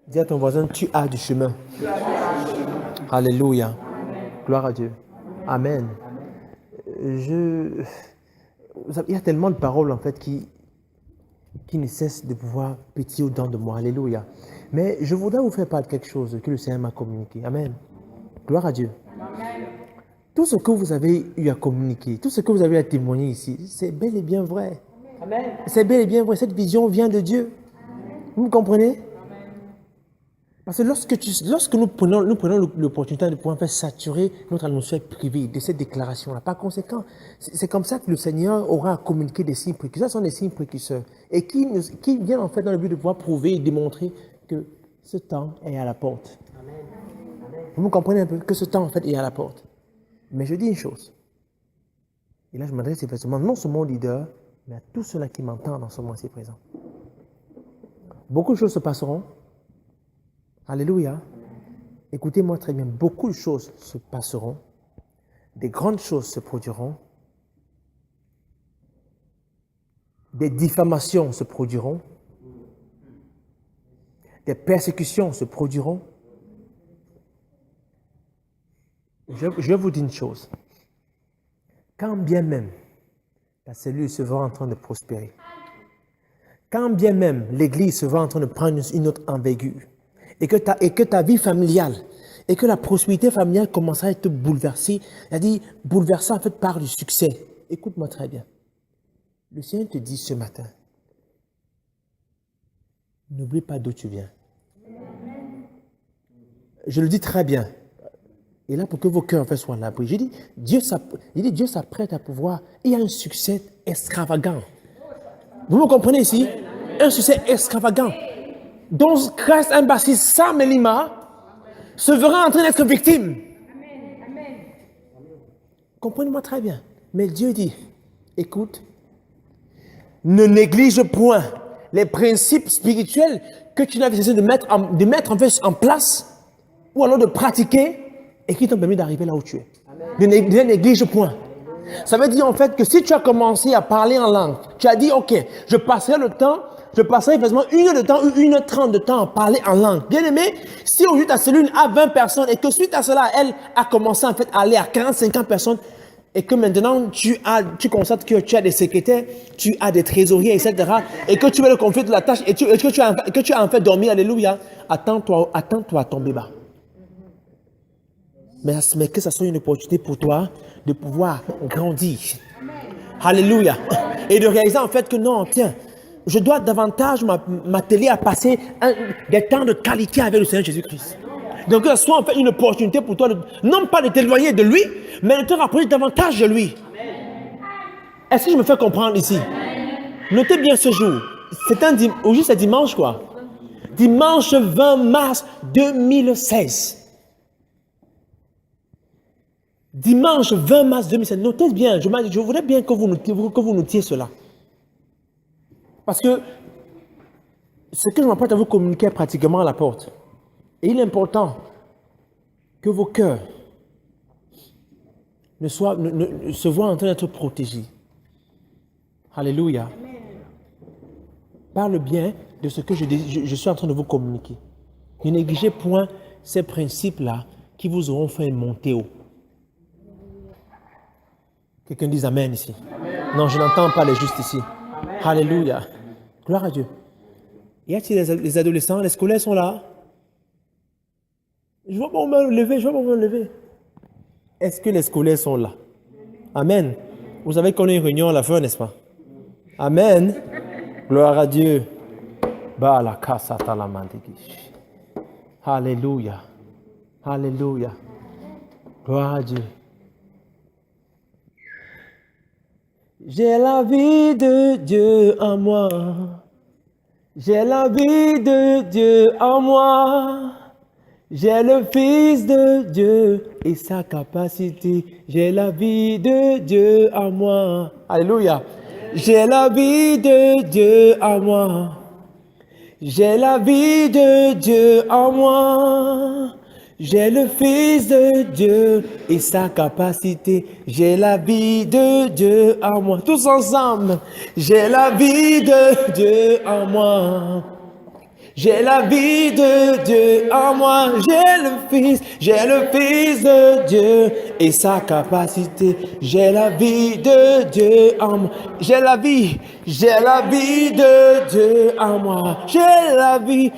Dis à ton voisin, tu as du chemin. Alléluia. Gloire à Dieu. Amen. Il y a tellement de paroles en fait qui ne cessent de pouvoir pétiller au-dedans de moi. Alléluia. Mais je voudrais vous faire part de quelque chose que le Seigneur m'a communiqué. Amen. Gloire à Dieu. Amen. Tout ce que vous avez eu à communiquer, tout ce que vous avez à témoigner ici, c'est bel et bien vrai. Amen. C'est bel et bien vrai. Cette vision vient de Dieu. Amen. Vous me comprenez? Parce que lorsque nous prenons l'opportunité de pouvoir faire saturer notre atmosphère privée de cette déclaration-là, par conséquent, c'est comme ça que le Seigneur aura à communiquer des signes précurseurs. Ce sont des signes précurseurs et qui viennent en fait dans le but de pouvoir prouver et démontrer que ce temps est à la porte. Amen. Vous me comprenez un peu? Que ce temps en fait est à la porte. Mais je dis une chose, et là je m'adresse effectivement non seulement aux leaders, mais à tous ceux-là qui m'entendent en ce moment-ci présent. Beaucoup de choses se passeront. Alléluia. Écoutez-moi très bien, beaucoup de choses se passeront, des grandes choses se produiront, des diffamations se produiront, des persécutions se produiront. Je vais vous dire une chose, quand bien même la cellule se verra en train de prospérer, quand bien même l'église se verra en train de prendre une autre envergure, et que ta vie familiale, et que la prospérité familiale commencera à être bouleversée, c'est-à-dire bouleversée en fait par le succès. Écoute-moi très bien. Le Seigneur te dit ce matin, n'oublie pas d'où tu viens. Je le dis très bien. Et là, pour que vos cœurs en fait soient à l'abri, j'ai dit, Dieu s'apprête à pouvoir, il y a un succès extravagant. Vous me comprenez ici? Un succès extravagant. Donc, Christ Embassy Sam et Lima se verra en train d'être victime. Amen. Comprenez-moi très bien. Mais Dieu dit, écoute, ne néglige point les principes spirituels que tu n'avais cessé de mettre en fait en place ou alors de pratiquer et qui t'ont permis d'arriver là où tu es. Ne néglige point. Ça veut dire en fait que si tu as commencé à parler en langue, tu as dit, ok, je passerai effectivement 1 heure de temps ou 1h30 de temps à parler en langue. Bien aimé, si aujourd'hui ta cellule a 20 personnes et que suite à cela, elle a commencé en fait à aller à 40-50 personnes et que maintenant tu constates que tu as des secrétaires, tu as des trésoriers, etc. et que tu veux le confier de la tâche et que tu as en fait dormi, alléluia, attends-toi à tomber bas. Mais que ça soit une opportunité pour toi de pouvoir grandir. Alléluia. Et de réaliser en fait que non, tiens, je dois davantage m'atteler à passer des temps de qualité avec le Seigneur Jésus-Christ. Donc que ce soit en fait une opportunité pour toi, non pas de t'éloigner de lui, mais de te rapprocher davantage de lui. Est-ce que je me fais comprendre ici? Notez bien ce jour. Aujourd'hui c'est dimanche quoi? Dimanche 20 mars 2016. Dimanche 20 mars 2016. Notez bien, je voudrais bien que vous notiez cela. Parce que ce que je m'apprête à vous communiquer est pratiquement à la porte. Et il est important que vos cœurs se voient en train d'être protégés. Alléluia. Parle bien de ce que je suis en train de vous communiquer. Ne négligez point ces principes-là qui vous auront fait monter haut. Quelqu'un dise Amen ici. Amen. Non, je n'entends pas les justes ici. Amen. Alléluia. Gloire à Dieu. Y a-t-il les adolescents, les scolaires sont là? Je ne vois pas me lever. Est-ce que les scolaires sont là? Amen. Vous savez qu'on a une réunion à la fin, n'est-ce pas? Amen. Gloire à Dieu. Alléluia. Alléluia. Gloire à Dieu. J'ai la vie de Dieu en moi. J'ai la vie de Dieu en moi. J'ai le Fils de Dieu et sa capacité. J'ai la vie de Dieu en moi. Alléluia. J'ai la vie de Dieu en moi. J'ai la vie de Dieu en moi. J'ai le Fils de Dieu et sa capacité. J'ai la vie de Dieu en moi. Tous ensemble. J'ai la vie de Dieu en moi. J'ai la vie de Dieu en moi, j'ai le Fils de Dieu et sa capacité. J'ai la vie de Dieu en moi, j'ai la vie de Dieu en moi. J'ai la vie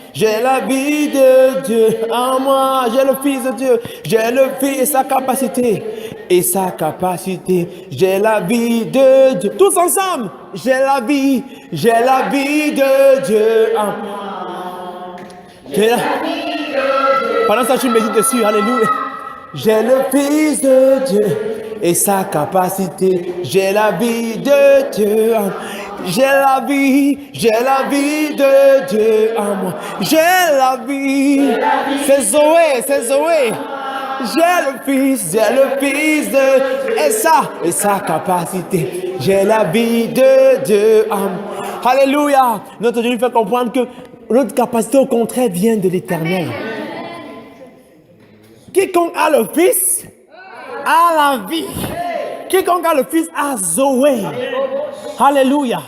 de Dieu en moi. J'ai le Fils de Dieu, j'ai le Fils et sa capacité. Et sa capacité, j'ai la vie de Dieu. Tous ensemble, j'ai la vie de Dieu en moi. Pendant ça, tu médites dessus, alléluia. J'ai le Fils de Dieu et sa capacité. J'ai la vie de Dieu. J'ai la vie de Dieu en moi. J'ai la vie. C'est Zoé. J'ai le Fils de et sa capacité. J'ai la vie de Dieu en moi. Alléluia. Notre Dieu nous fait comprendre que notre capacité, au contraire, vient de l'Éternel. Quiconque a le Fils a la vie. Quiconque a le Fils a Zoé. Alléluia.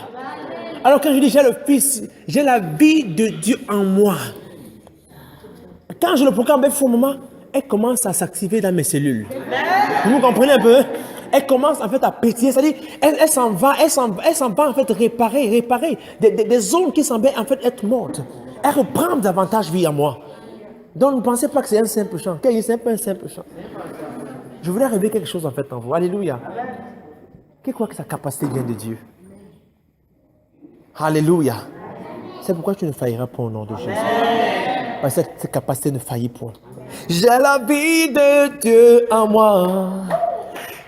Alors quand je dis j'ai le Fils, j'ai la vie de Dieu en moi. Quand je le proclame avec moment, elle commence à s'activer dans mes cellules. Vous comprenez un peu? Elle commence en fait à pétiller, c'est-à-dire elle s'en va en fait réparer des zones qui semblaient en fait être mortes. Elle reprend davantage vie en moi. Donc ne pensez pas que c'est un simple chant. C'est pas un simple chant. Je voulais révéler quelque chose en fait en vous. Alléluia. Qui croit que sa capacité vient de Dieu? Alléluia. C'est pourquoi tu ne failliras pas au nom de Jésus. Parce que cette capacité ne faillit point. J'ai la vie de Dieu en moi.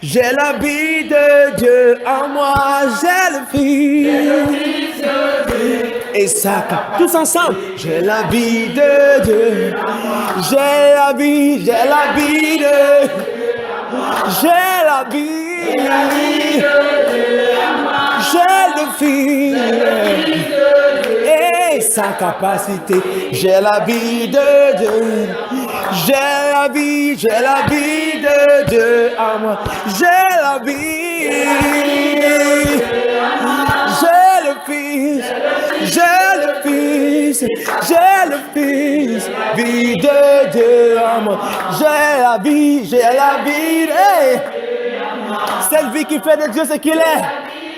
J'ai la vie de Dieu en moi. J'ai le Fils de Dieu et ça. Tous ensemble. J'ai la vie de Dieu. J'ai la vie de Dieu. J'ai la vie de Dieu en moi. J'ai le Fils et sa capacité. J'ai la vie de Dieu. J'ai la vie de Dieu en moi. J'ai la vie. J'ai le Fils. Vie de Dieu en moi. J'ai la vie. Hey. Cette vie qui fait de Dieu ce qu'il est.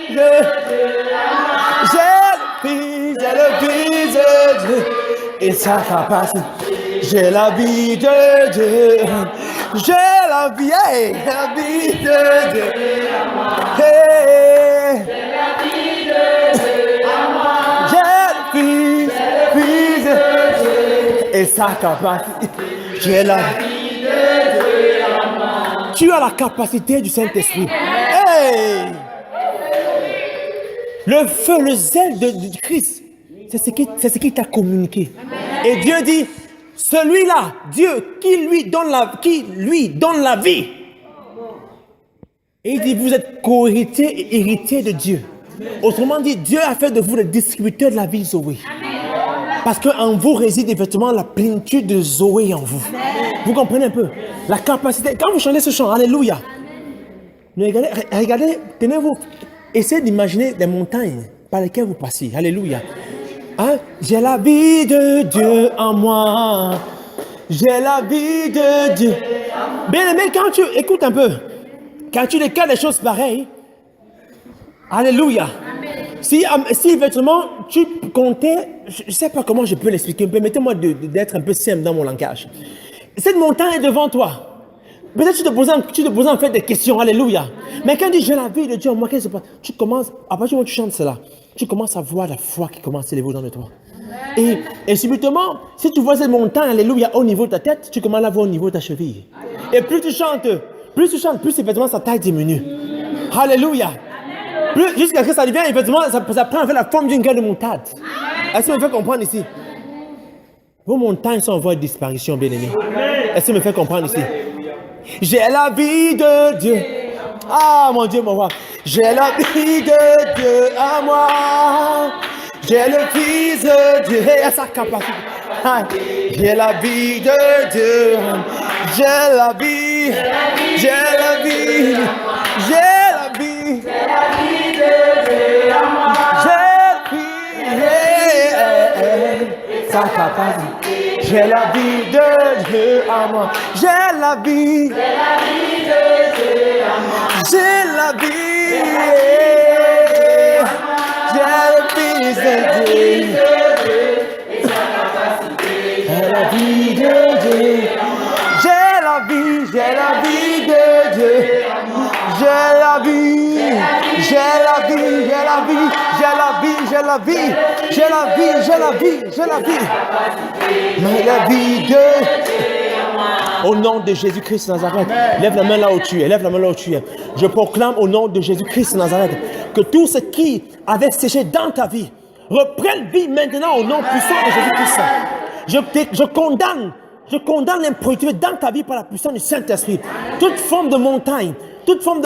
J'ai le Fils de Dieu et sa capacité. J'ai la vie de Dieu. J'ai la vie de Dieu. Hey. J'ai le Fils de Dieu et sa capacité. J'ai la vie de Dieu. Tu as la capacité du Saint-Esprit. Hey. Le feu, le zèle de Christ, c'est ce qui t'a communiqué. Et Dieu dit, celui-là, Dieu, qui lui donne la vie. Et il dit, vous êtes co-héritiers et héritiers de Dieu. Autrement dit, Dieu a fait de vous le distributeur de la vie Zoé. Parce qu'en vous réside effectivement la plénitude de Zoé en vous. Vous comprenez un peu? La capacité, quand vous chantez ce chant, alléluia. Regardez, tenez-vous. Essayez d'imaginer des montagnes par lesquelles vous passez. Alléluia. Hein? J'ai la vie de Dieu en moi. J'ai la vie de Dieu. Bien aimé, quand tu écoutes un peu, quand tu décales des choses pareilles, alléluia. Si effectivement tu comptais, je ne sais pas comment je peux l'expliquer, permettez-moi d'être un peu simple dans mon langage. Cette montagne est devant toi. Peut-être tu te posais en fait des questions, alléluia. Mais quand tu dis j'ai la vie de Dieu en moi, qu'est-ce qui se passe? Tu commences, à partir du moment où tu chantes cela, tu commences à voir la foi qui commence à s'élever au-dedans de toi. Et subitement, si tu vois cette montagne, alléluia, au niveau de ta tête, tu commences à la voir au niveau de ta cheville. Et plus tu chantes, plus effectivement sa taille diminue. Alléluia. Jusqu'à ce que ça devienne, effectivement, ça prend en fait la forme d'une graine de moutarde. Est-ce que vous me faites comprendre ici? Vos montagnes sont en voie de disparition, bien-aimés. Est-ce que vous me faites comprendre ici? J'ai la vie de Dieu. Ah, mon Dieu, mon roi. J'ai la vie de Dieu à moi. J'ai le Fils de Dieu et à sa capacité. J'ai la vie de Dieu. J'ai la vie. J'ai la vie. J'ai la vie. J'ai la vie de Dieu à moi. J'ai la vie. Sa sa capacité. J'ai la vie de Dieu en moi. J'ai la vie. J'ai la vie de Dieu en moi. J'ai la vie. J'ai le Fils de Dieu. J'ai la vie de Dieu. J'ai la vie de Dieu. J'ai la vie, j'ai la vie, j'ai la vie, j'ai la vie, j'ai la vie, j'ai la vie, j'ai la vie, j'ai la vie. Mais la vie de... Au nom de Jésus-Christ de Nazareth, lève la main là où tu es, lève la main là où tu es. Je proclame au nom de Jésus-Christ de Nazareth que tout ce qui avait séché dans ta vie reprenne vie maintenant au nom puissant de Jésus-Christ. Je condamne l'impureté dans ta vie par la puissance du Saint-Esprit. Toute forme de montagne, toute forme de